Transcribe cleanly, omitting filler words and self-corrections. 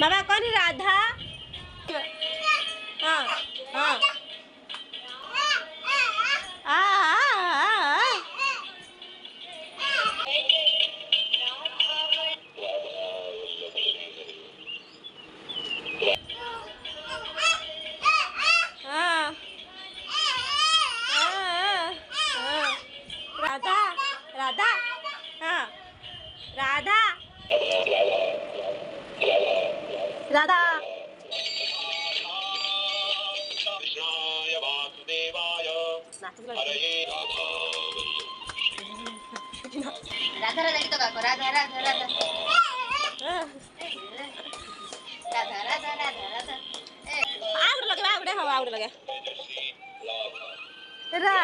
बाबा कौन राधा? हाँ हाँ राधा राधा हाँ राधा राधा राधा राधा गीत गाको राधा राधा राधा राधा राधा राधा राधा आवड लगे हो आवड लगे रा